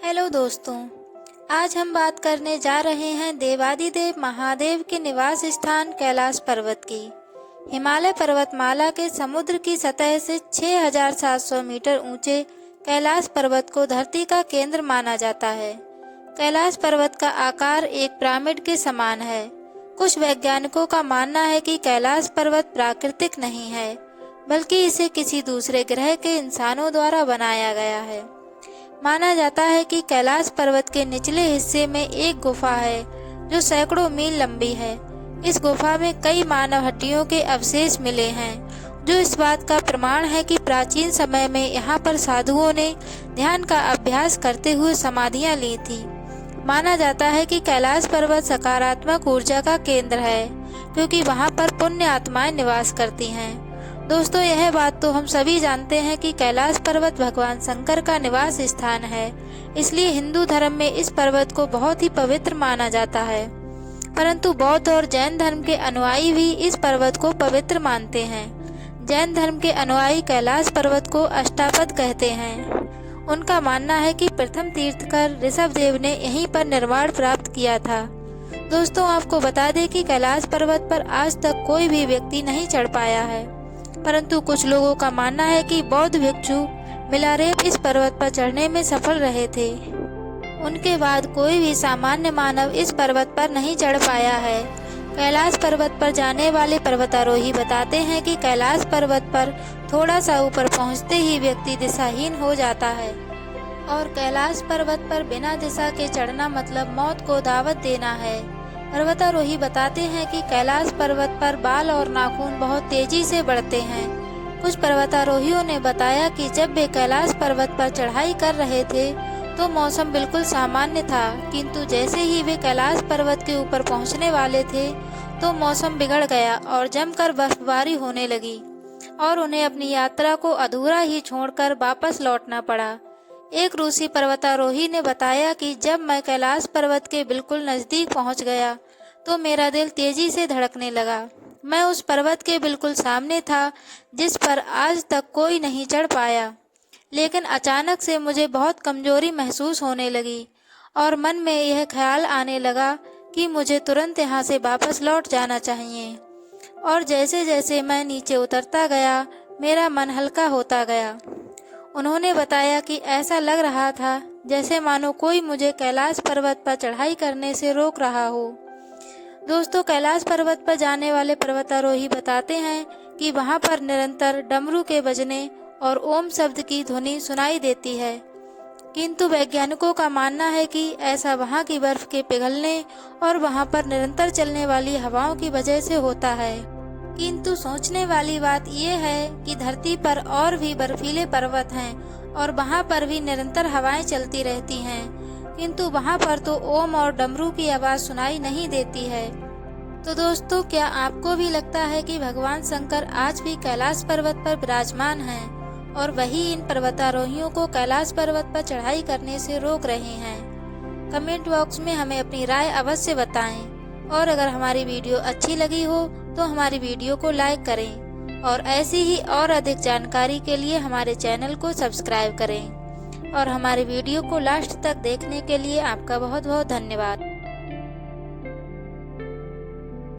Hello दोस्तों, आज हम बात करने जा रहे हैं देवादिदेव महादेव के निवास स्थान कैलाश पर्वत की। हिमालय पर्वतमाला के समुद्र की सतह से 6,700 मीटर ऊंचे कैलाश पर्वत को धरती का केंद्र माना जाता है। कैलाश पर्वत का आकार एक पिरामिड के समान है। कुछ वैज्ञानिकों का मानना है कि कैलाश पर्वत प्राकृतिक नहीं है, बल्कि इसे किसी दूसरे ग्रह के इंसानों द्वारा बनाया गया है। माना जाता है कि कैलाश पर्वत के निचले हिस्से में एक गुफा है जो सैकड़ों मील लंबी है। इस गुफा में कई मानव हड्डियों के अवशेष मिले हैं, जो इस बात का प्रमाण है कि प्राचीन समय में यहाँ पर साधुओं ने ध्यान का अभ्यास करते हुए समाधियाँ ली थी। माना जाता है कि कैलाश पर्वत सकारात्मक ऊर्जा का केंद्र है, क्योंकि वहाँ पर पुण्य आत्माएं निवास करती हैं। दोस्तों, यह बात तो हम सभी जानते हैं कि कैलाश पर्वत भगवान शंकर का निवास स्थान है, इसलिए हिंदू धर्म में इस पर्वत को बहुत ही पवित्र माना जाता है। परंतु बौद्ध और जैन धर्म के अनुयायी भी इस पर्वत को पवित्र मानते हैं। जैन धर्म के अनुयायी कैलाश पर्वत को अष्टापद कहते हैं। उनका मानना है कि प्रथम तीर्थकर ऋषभदेव ने यहीं पर निर्वाण प्राप्त किया था। दोस्तों, आपको बता दें कि कैलाश पर्वत पर आज तक कोई भी व्यक्ति नहीं चढ़ पाया है, परंतु कुछ लोगों का मानना है कि बौद्ध भिक्षु मिलारेप इस पर्वत पर चढ़ने में सफल रहे थे। उनके बाद कोई भी सामान्य मानव इस पर्वत पर नहीं चढ़ पाया है। कैलाश पर्वत पर जाने वाले पर्वतारोही बताते हैं कि कैलाश पर्वत पर थोड़ा सा ऊपर पहुंचते ही व्यक्ति दिशाहीन हो जाता है और कैलाश पर्वत पर बिना दिशा के चढ़ना मतलब मौत को दावत देना है। पर्वतारोही बताते हैं कि कैलाश पर्वत पर बाल और नाखून बहुत तेजी से बढ़ते हैं। कुछ पर्वतारोहियों ने बताया कि जब वे कैलाश पर्वत पर चढ़ाई कर रहे थे तो मौसम बिल्कुल सामान्य था, किंतु जैसे ही वे कैलाश पर्वत के ऊपर पहुंचने वाले थे तो मौसम बिगड़ गया और जमकर बर्फबारी होने लगी और उन्हें अपनी यात्रा को अधूरा ही छोड़कर वापस लौटना पड़ा। एक रूसी पर्वतारोही ने बताया कि जब मैं कैलाश पर्वत के बिल्कुल नजदीक पहुंच गया तो मेरा दिल तेजी से धड़कने लगा। मैं उस पर्वत के बिल्कुल सामने था जिस पर आज तक कोई नहीं चढ़ पाया, लेकिन अचानक से मुझे बहुत कमजोरी महसूस होने लगी और मन में यह ख्याल आने लगा कि मुझे तुरंत यहाँ से वापस लौट जाना चाहिए। और जैसे जैसे मैं नीचे उतरता गया मेरा मन हल्का होता गया। उन्होंने बताया कि ऐसा लग रहा था जैसे मानो कोई मुझे कैलाश पर्वत पर चढ़ाई करने से रोक रहा हो। दोस्तों, कैलाश पर्वत पर जाने वाले पर्वतारोही बताते हैं कि वहां पर निरंतर डमरू के बजने और ओम शब्द की ध्वनि सुनाई देती है, किंतु वैज्ञानिकों का मानना है कि ऐसा वहां की बर्फ के पिघलने और वहां पर निरंतर चलने वाली हवाओं की वजह से होता है। किंतु सोचने वाली बात यह है कि धरती पर और भी बर्फीले पर्वत हैं और वहां पर भी निरंतर हवाएं चलती रहती हैं, किंतु वहां पर तो ओम और डमरू की आवाज सुनाई नहीं देती है। तो दोस्तों, क्या आपको भी लगता है कि भगवान शंकर आज भी कैलाश पर्वत पर विराजमान हैं और वही इन पर्वतारोहियों को कैलाश पर्वत पर चढ़ाई करने से रोक रहे हैं? कमेंट बॉक्स में हमें अपनी राय अवश्य बताएं और अगर हमारी वीडियो अच्छी लगी हो तो हमारी वीडियो को लाइक करें और ऐसी ही और अधिक जानकारी के लिए हमारे चैनल को सब्सक्राइब करें। और हमारी वीडियो को लास्ट तक देखने के लिए आपका बहुत बहुत धन्यवाद।